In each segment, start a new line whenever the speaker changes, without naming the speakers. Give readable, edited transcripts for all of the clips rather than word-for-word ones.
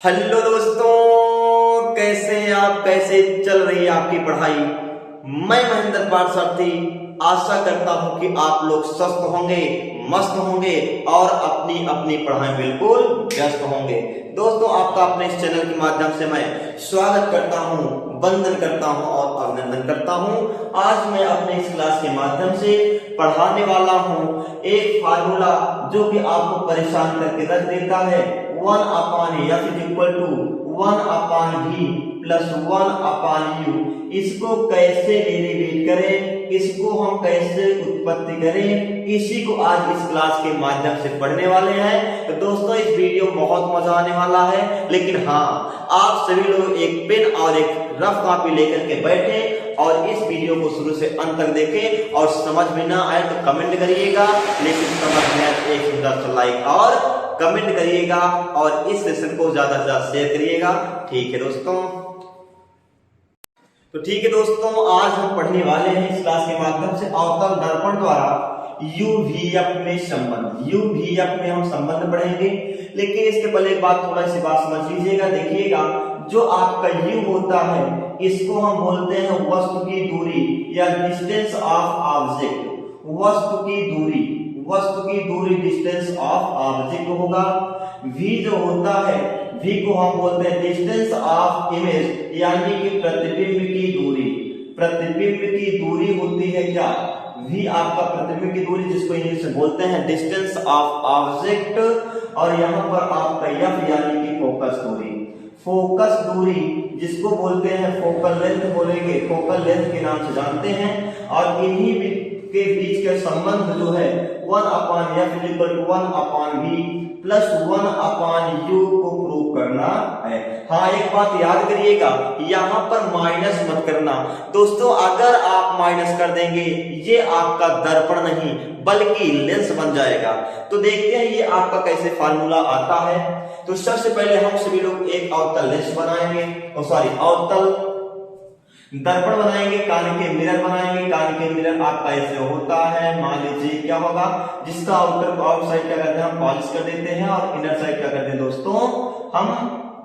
Hello दोस्तों, कैसे हैं आप? कैसे चल रही है आपकी पढ़ाई? मैं महेंद्र पाठशार्थी आशा करता हूं कि आप लोग स्वस्थ होंगे, मस्त होंगे और अपनी अपनी पढ़ाई बिल्कुल व्यस्त होंगे। दोस्तों, आपका अपने इस चैनल के माध्यम से मैं स्वागत करता हूं, वंदन करता हूं और अभिनंदन करता हूं। आज मैं अपने इस क्लास के माध्यम से पढ़ाने वाला हूं एक फार्मूला जो कि आपको परेशान करके रख देता है। 1/f=1/v plus 1/u। इसको कैसे डेरिवेट करें, इसको हम कैसे उत्पत्ति करें, इसी को आज इस क्लास के माध्यम से पढ़ने वाले हैं। तो दोस्तों, इस वीडियो में बहुत मजा आने वाला है, लेकिन हाँ, आप सभी लोग एक पेन और एक रफ कॉपी लेकर के बैठे और इस वीडियो को शुरू से अंत तक देखें। और समझ में ना आए तो कमेंट करिएगा, लेकिन समझ में आए तो एक सुंदर सा लाइक और कमेंट करिएगा और इस सेशन को ज्यादा से ज्यादा शेयर करिएगा। ठीक है दोस्तों? तो ठीक है दोस्तों, आज हम पढ़ने वाले हैं इस क्लास के माध्यम से अवतल दर्पण द्वारा UVF में संबंध। UVF में हम संबंध पढ़ेंगे, लेकिन इसके पहले एक बात, थोड़ा सी बात समझ लीजिएगा। देखिएगा, जो आपका U होता है इसको हम बोलते हैं वस्तु की दूरी या डिस्टेंस ऑफ ऑब्जेक्ट। वस्तु की दूरी डिस्टेंस ऑफ ऑब्जेक्ट होगा। V जो होता है, V को हम बोलते हैं डिस्टेंस ऑफ इमेज, यानी कि प्रतिबिंब की दूरी। प्रतिबिंब की दूरी होती है क्या? V आपका प्रतिबिंब की दूरी, जिसको इंग्लिश में बोलते हैं डिस्टेंस ऑफ ऑब्जेक्ट। और यहाँ पर आपका F यानी कि फोकस दूरी। फोकस दूरी जिसको बोलते हैं फोकल लेंथ बोलेंगे, फोकल लेंथ के नाम से जानते हैं। और इन्हीं के बीच का संबंध जो है 1/f=1/v प्लस 1/u को प्रूव करना है। हाँ, एक बात याद करिएगा, यहाँ पर माइनस मत करना दोस्तों। अगर आप माइनस कर देंगे, ये आपका दर्पण नहीं बल्कि लेंस बन जाएगा। तो देखते हैं ये आपका कैसे फार्मूला आता है। तो सबसे पहले हम सभी लोग एक अवतल लेंस बनाएंगे, अवतल दर्पण बनाएंगे, कान के मिरर बनाएंगे। कान के मिरर आपका ऐसे होता है, मान लीजिए क्या होगा, जिसका आउटसाइड क्या करते हैं हम पॉलिश कर देते हैं और इनर साइड क्या करते हैं दोस्तों, हम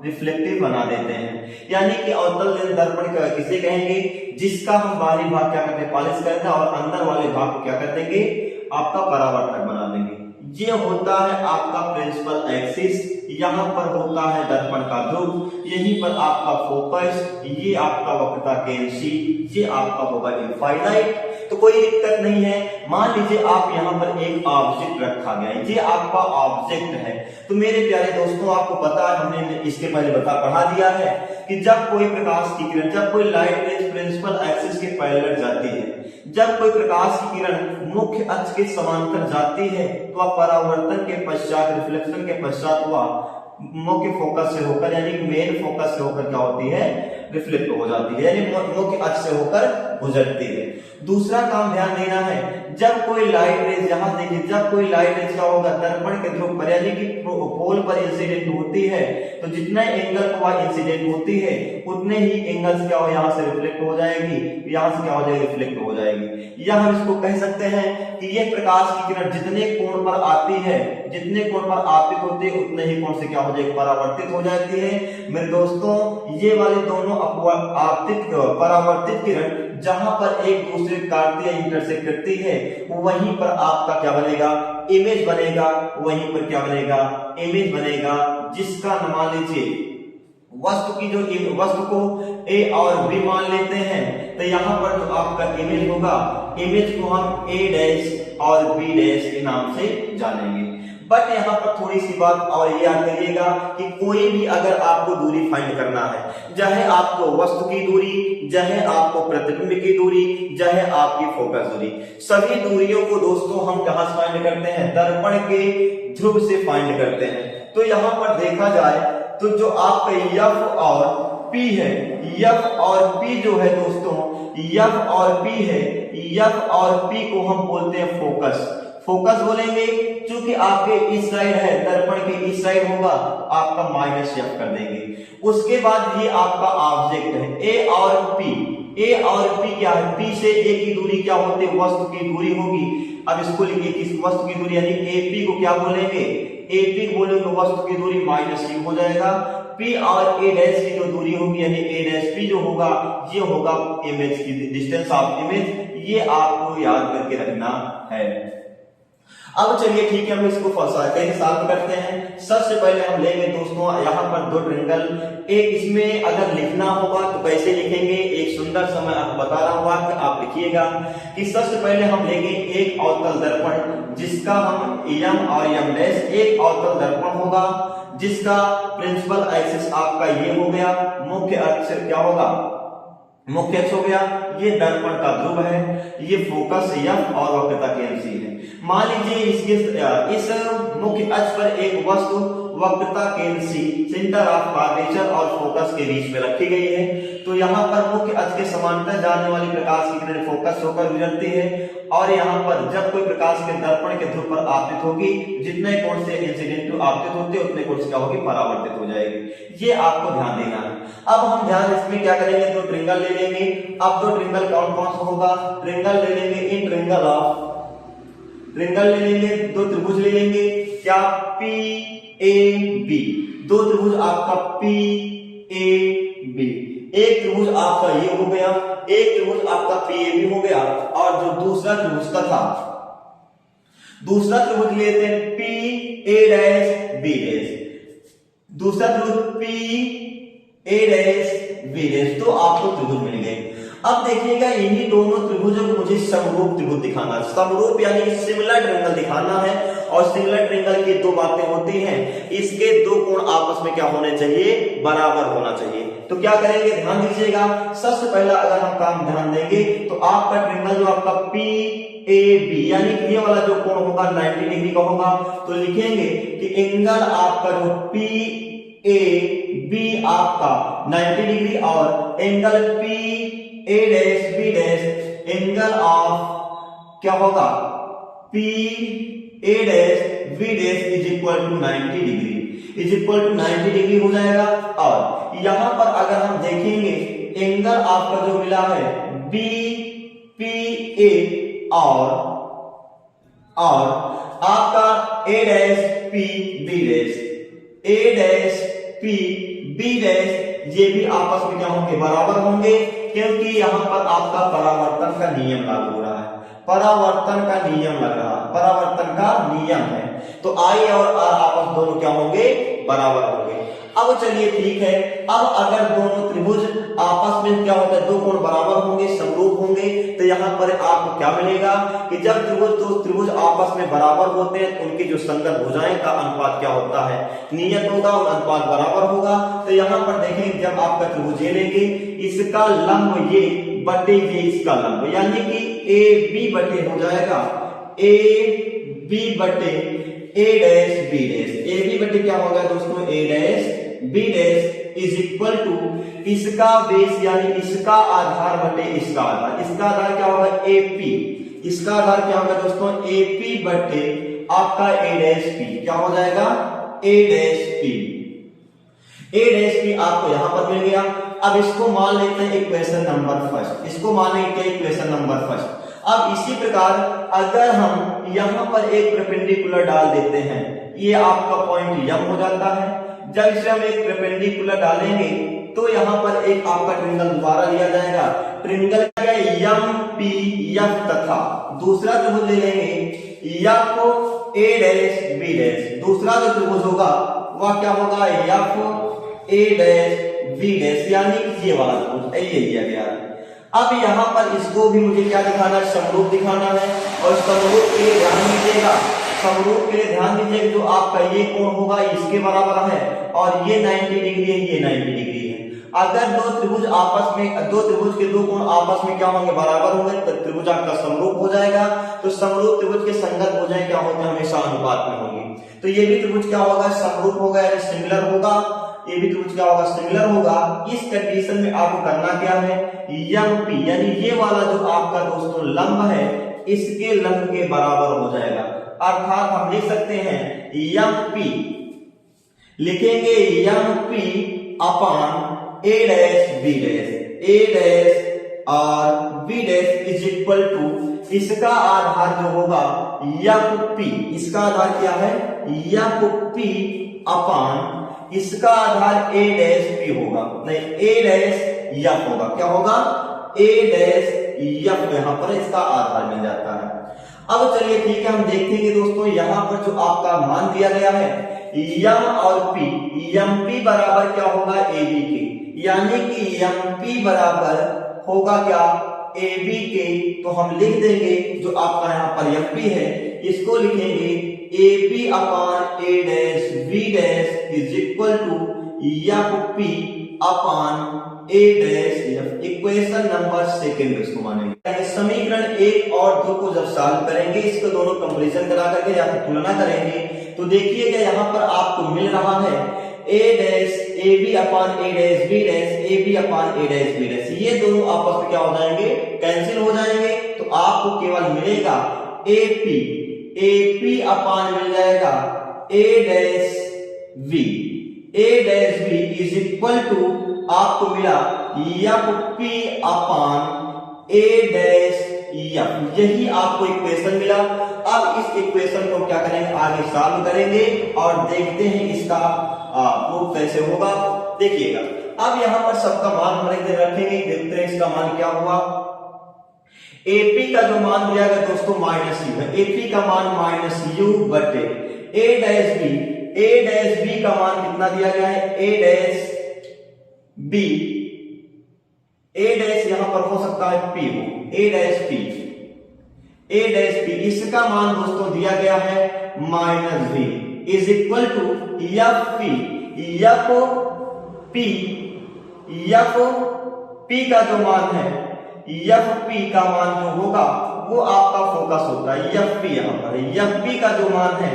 रिफ्लेक्टिव बना देते हैं। यानी कि अवतल दर्पण किसे कहेंगे? जिसका हम बाहरी भाग क्या करते हैं पॉलिश करते हैं और अंदर वाले भाग को क्या कर देंगे, आपका परावर्तक बना देंगे। ये होता है आपका प्रिंसिपल एक्सिस, यहाँ पर होता है दर्पण का ध्रुव, यहीं पर आपका फोकस, ये आपका वक्रता केंद्र, ये आपका होगा इनफाइनाइट। तो कोई दिक्कत नहीं है। मान लीजिए आप यहाँ पर एक ऑब्जेक्ट रखा गया है, ये आपका ऑब्जेक्ट है। तो मेरे प्यारे दोस्तों, आपको पता है, हमने इसके पहले पढ़ा दिया है कि जब कोई प्रकाश की किरण, जब कोई लाइट रेज प्रिंसिपल एक्सिस के पैरेलल जाती है, जब कोई प्रकाश की किरण मुख्य अक्ष के समांतर जाती है, तो वह परावर्तन के पश्चात, रिफ्लेक्शन के पश्चात वह मुख्य फोकस से होकर, यानी मेन फोकस से होकर क्या होती है, रिफ्लेक्ट हो जाती है, यानी मुख्य अक्ष से होकर गुजरती है। दूसरा काम ध्यान देना है, जब कोई लाइट रेज, यहां देखिए, जब कोई लाइट रेज क्या होगा, दर्पण के ध्रुव पर यानी कि पोल पर इंसिडेंट होती है, तो जितना एंगल पर वह इंसिडेंट होती है उतने ही एंगल्स क्या हो, यहां से रिफ्लेक्ट हो जाएगी, यहां से क्या हो जाएगी, रिफ्लेक्ट हो जाएगी। या हम इसको कह सकते हैं कि यह प्रकाश की किरण जितने कोण पर आती है, जितने कोण पर आपतित होती है, उतने ही कोण से क्या हो जाएगी, परावर्तित हो जाती है। मेरे दोस्तों, ये वाले दोनों आपतित परावर्तित किरण जहां पर एक दूसरे काटती है, इंटरसेक्ट करती है, वहीं पर आपका क्या बनेगा, इमेज बनेगा। वहीं पर क्या बनेगा, इमेज बनेगा, जिसका मान लीजिए वस्तु की जो वस्तु को A और B मान लेते हैं, तो यहाँ पर जो आपका इमेज होगा, इमेज को हम A' और B' के नाम से जानेंगे। बट यहाँ पर थोड़ी सी बात और याद करिएगा कि कोई भी अगर आपको दूरी फाइंड करना है, चाहे आपको वस्तु की दूरी, चाहे आपको प्रतिबिंब की दूरी, चाहे आपकी फोकस दूरी, सभी दूरियों को दोस्तों हम कहां से फाइंड करते हैं, दर्पण के ध्रुव से फाइंड करते हैं। तो यहाँ पर देखा जाए तो जो आपका F और P है, F और P जो है दोस्तों, F और P है, F और P को हम बोलते हैं फोकस बोलेंगे। क्योंकि आपके इस साइड है, दर्पण के इस साइड होगा, आपका -F कर देंगे। उसके बाद ये आपका ऑब्जेक्ट है A और P। A और P क्या है, P से A की दूरी क्या होती है, वस्तु की दूरी होगी। अब इसको लिखिए, किस वस्तु की दूरी, यानी AP को क्या बोलेंगे, AP बोलेंगे वस्तु की दूरी -u हो जाएगा। P और A डैश की जो दूरी होगी यानी A डैश P जो होगा ये होगा इमेज की डिस्टेंस ऑफ इमेज, ये आपको याद करके रखना है। अब चलिए ठीक है, हम इसको कैसे सॉल्व करते हैं। सबसे पहले हम लेंगे दोस्तों यहाँ पर दो ट्रायंगल, एक इसमें अगर लिखना होगा तो कैसे लिखेंगे, एक सुंदर सा मैं आपको बता रहा हूँ कि आप लिखिएगा कि सबसे पहले हम लेंगे एक अवतल दर्पण जिसका हम एम और एम डैश, एक अवतल दर्पण होगा जिसका प्रिंसिपल एक्सिस आपका ये हो गया, मुख्य अक्ष क्या होगा, मुख्य अक्ष हो गया, ये दर्पण का ध्रुव है, ये फोकस एफ और वक्रता केंद्र सी है। मान लीजिए इस मुख्य अक्ष पर एक वस्तु वक्रता केंद्र सी सेंटर ऑफ कर्वेचर और फोकस के बीच में रखी गई है, तो यहाँ पर मुख्य अक्ष के समांतर जाने वाली प्रकाश की किरण फोकस होकर गुजरती है और यहाँ पर जब कोई प्रकाश के दर्पण के ध्रुव पर आपतित होगी, जितने कोण से इंसिडेंट आपतित होते हैं उतने कोण से क्या होगी, परावर्तित हो जाएगी। ये आपको ध्यान देना है। अब हम ध्यान इसमें क्या करेंगे, दो ट्रायंगल ले लेंगे। अब दो ट्रायंगल कौन कौन सा होगा, ट्रायंगल ले लेंगे इन ट्रायंगल ले लेंगे, दो त्रिभुज ले लेंगे क्या, P A B, दो त्रिभुज आपका P A B, एक त्रिभुज आपका ये हो गया, एक त्रिभुज आपका P A B हो गया, और जो दूसरा त्रिभुज का था, दूसरा त्रिभुज लेते हैं P A dash B dash, दूसरा त्रिभुज P A dash B dash, तो आपको त्रिभुज मिल गए। अब देखिएगा इन्हीं दोनों त्रिभुजों को मुझे समरूप त्रिभुज दिखाना है, समरूप यानी सिमिलर ट्रायंगल दिखाना है, और सिमिलर ट्रायंगल की दो बातें होती हैं, इसके दो कोण आपस में क्या होने चाहिए, बराबर होना चाहिए। तो क्या करेंगे, ध्यान दीजिएगा। सबसे पहला अगर हम काम ध्यान देंगे तो आपका ट्रायंगल जो आपका P A B यानी ये वाला जो कोण होगा 90 डिग्री का होगा, तो लिखेंगे कि एंगल आपका जो P A B आपका 90 डिग्री और angle P A dash B dash angle of क्या होगा, P A dash B dash is equal to 90 degree, is equal to 90 degree हो जाएगा। और यहां पर अगर हम देखेंगे एंगल आपका जो मिला है B P A और आपका A dash P B dash, A dash P B dash ये भी आपस में क्या होंगे, बराबर होंगे, क्योंकि यहां पर आपका परावर्तन का नियम लागू हो रहा है, परावर्तन का नियम लग रहा है, परावर्तन का नियम है, तो I और R आपस दोनों क्या होंगे, बराबर होंगे। अब चलिए ठीक है, अब अगर दोनों त्रिभुज आपस में क्या होता है, दो कोण बराबर होंगे, समरूप होंगे, तो यहाँ पर आपको क्या मिलेगा कि जब दो त्रिभुज आपस में बराबर होते हैं तो उनकी जो संगत भुजाएं का अनुपात क्या होता है, नियत होगा और अनुपात बराबर होगा। तो यहाँ पर देखें जब आपका त्रिभुज ये लेंगे, इसका लंब ये बटे ये इसका लंब, यानी कि ए बी बटे हो जाएगा ए बी बटे A dash B dash, A B बटे क्या होगा दोस्तों, A dash B dash is equal to इसका बेस यानी इसका आधार बटे इसका आधार, इसका आधार क्या होगा AP, इसका आधार क्या होगा दोस्तों AP बटे आपका A डैश P, क्या हो जाएगा A dash P, A dash P आपको यहां पर मिल गया। अब इसको मान लेते हैं इक्वेशन नंबर फर्स्ट, इसको मान लेते हैं इक्वेशन नंबर फर्स्ट। अब इसी प्रकार अगर हम यहां पर एक परपेंडिकुलर डाल देते हैं, ये आपका पॉइंट यम हो जाता है। जब इसे हम एक परपेंडिकुलर डालेंगे तो यहां पर एक आपका ट्रायंगल दोबारा लिया जाएगा, ट्रायंगल का एम पी एफ तथा दूसरा त्रिभुज ले लेंगे F A dash B dash, दूसरा जो त्रिभुज होगा वह क्या होगा F A dash B dash, यानी ये वाला त्रिभुज ये लिया गया। अब यहां पर इसको भी मुझे क्या दिखाना है, समरूप दिखाना है, और समरूप के लिए ध्यान दीजिएगा, समरूप के लिए ध्यान दीजिए जो आपका ये कोण होगा इसके बराबर है और ये 90 डिग्री है, ये 90 डिग्री है। अगर दो त्रिभुज आपस में, दो त्रिभुज के दो कोण आपस में क्या होंगे, बराबर होंगे, तो त्रिभुज आपका समरूप हो जाएगा। तो समरूप त्रिभुज के संगत भुजाएं क्या होते हैं, हमेशा अनुपात में होंगी। तो ये भी त्रिभुज क्या होगा, समरूप होगा यानी सिमिलर होगा, ये भी त्रिभुज क्या होगा, सिमिलर होगा। इस कंडीशन में आपको करना क्या है, एम पी यानी ये वाला जो आपका दोस्तों लंब है इसके लंब के बराबर हो जाएगा, अर्थात हम लिख सकते हैं एम पी, लिखेंगे M P upon A dash B dash, A dash और B dash is equal to इसका आधार जो होगा एफ पी, इसका आधार क्या है एफ पी अपान इसका आधार ए डैश पी होगा, नहीं ए डैश एफ होगा। क्या होगा? ए डैश एफ यहां पर इसका आधार मिल जाता है। अब चलिए ठीक है, हम देखेंगे दोस्तों यहां पर जो आपका मान दिया गया है एम और पी, एम पी बराबर क्या होगा? ए बी के, यानी कि एम पी बराबर होगा क्या? ए बी के। तो हम लिख देंगे जो आपका यहाँ पर एम पी है इसको लिखेंगे A B upon A dash B dash is equal to F P upon A dash F. Equation number second इसको मानेंगे। समीकरण 1 और 2 को जब सॉल्व करेंगे, इसको दोनों कंपैरिजन करा करके या फिर तुलना करेंगे, तो देखिएगा यहाँ पर आपको मिल रहा है A dash A B upon A dash B dash A B upon A dash B dash. ये दोनों आपस में क्या हो जाएंगे? कैंसिल हो जाएंगे। तो आपको केवल मिलेगा ए पी अपान मिल जाएगा A dash B. A dash B is equal to आपको मिला F P upon A dash F. यही आपको इक्वेशन मिला। अब इस इक्वेशन को क्या करेंगे? आगे सॉल्व करेंगे और देखते हैं इसका प्रूफ कैसे होगा। देखिएगा अब यहां पर सबका मान हम रखेंगे, देखते हैं इसका मान क्या हुआ। एपी का जो मान दिया गया दोस्तों माइनस यू है, एपी का मान माइनस यू बटे A dash B. A dash B का मान कितना दिया गया है? A dash B, A dash यहां पर हो सकता है पी हो, A dash P, A dash P. इसका मान दोस्तों दिया गया है minus B is equal to F P. F P, F P का जो मान है, एफ पी का मान जो होगा वो आपका फोकस होता है एफ पी। यहां पर एफ पी का जो मान है,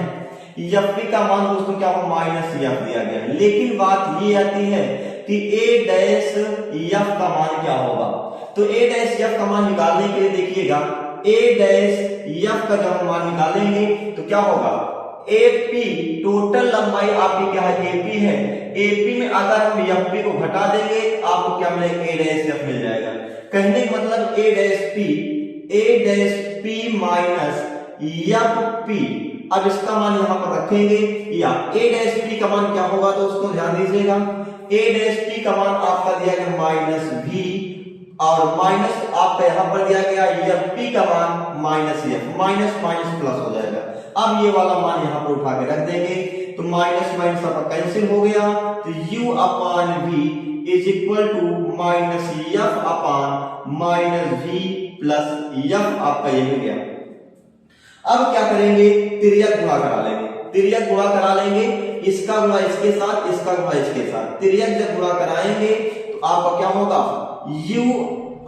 एफ पी का मान दोस्तों क्या हो? माइनस एफ दिया गया है। लेकिन बात ये आती है कि ए डैश एफ का मान क्या होगा? तो ए डैश एफ का मान निकालने के लिए देखिएगा ए डैश एफ का जब हम मान निकालेंगे तो क्या होगा? एपी टोटल लंबाई आपकी क्या है? एपी है। एपी में अगर हम एफपी को घटा देंगे आपको क्या मिलेगा? ए डैश एफ मिल जाएगा। कहने का मतलब A dash P minus F P. अब इसका मान यहां पर रखेंगे या ए डैश पी का मान क्या होगा दोस्तों? ध्यान दीजिएगा ए डैश पी का मान आपका दिया गया माइनस भी और माइनस आपका यहां पर दिया गया एफ पी का मान minus F. Minus minus plus हो जाएगा। अब ये वाला मान यहां पर उठा के रख देंगे तो माइनस माइनस आपका कैंसिल हो गया। तो u upon v is equal to minus F upon minus v plus F. आपका ये हो गया। अब क्या करेंगे? तिर्यक गुणा करा लेंगे। तिर्यक गुणा करा लेंगे, इसका गुणा इसके साथ, इसका गुणा इसके साथ। तिर्यक जब गुणा कराएंगे तो आपका क्या होगा? u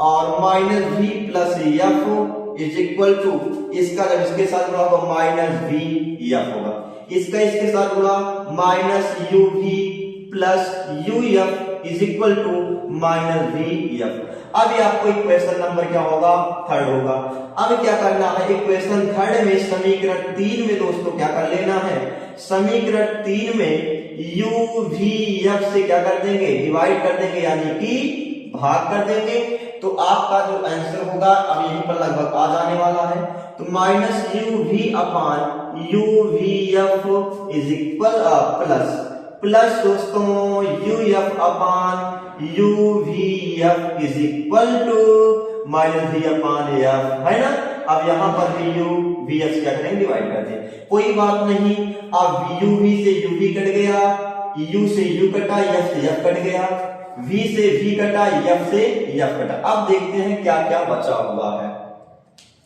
और minus v plus F is equal to इसका जब इसके साथ गुणा होगा माइनस वी एफ होगा, इसका इसके साथ गुणा minus U V plus U F is equal to minus V F. अब ये आपको इक्वेशन नंबर क्या होगा? थर्ड होगा। अब क्या करना है? इक्वेशन थर्ड में समीकरण 3 में दोस्तों क्या कर लेना है? समीकरण 3 में यू वी एफ से क्या कर देंगे? डिवाइड कर देंगे, यानी कि भाग कर देंगे। तो आपका जो आंसर होगा अब यहीं पर लगभग आ जाने वाला है। तो minus U V upon U V F is equal plus दोस्तों U F upon U V F is equal to minus V upon F, है ना। अब यहां पर भी यू वी एफ क्या करेंगे? डिवाइड कर दें, कोई बात नहीं। अब यू वी से यू वी कट गया, यू से यू कटा, एफ से एफ कट गया, v से v कटा, f से f कटा। अब देखते हैं क्या क्या बचा हुआ है,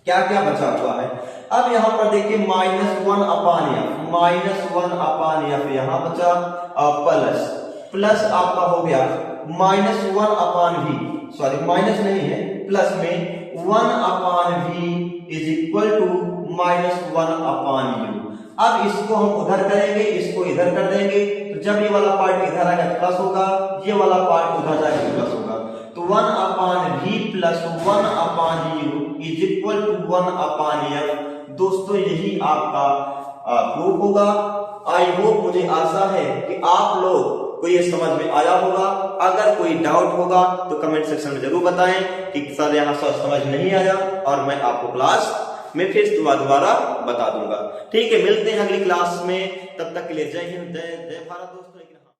क्या क्या बचा हुआ है। अब यहां पर देखिए -1 अपान f, -1 अपान f यहां बचा, प्लस आपका हो गया -1 अपान v, सॉरी माइनस नहीं है, प्लस में 1 upon v is equal to -1 upon u। अब इसको हम उधर करेंगे, इसको इधर कर देंगे, तो जब ये वाला पार्ट इधर आएगा प्लस होगा, ये वाला पार्ट उधर जाएगा प्लस होगा। तो 1 upon v plus 1 upon u is equal to 1 upon f। दोस्तों यही आपका प्रूफ होगा। आई होप, मुझे आशा है कि आप लोग को ये समझ में आया होगा। अगर कोई डाउट होगा तो कमेंट सेक्शन में जरूर बताएं कि सर यहाँ समझ नहीं आया, और मैं आपको क्लास में फिर दोबारा बता दूंगा। ठीक है, मिलते हैं अगली क्लास में, तब तक के लिए जय हिंद, जय भारत दोस्तों।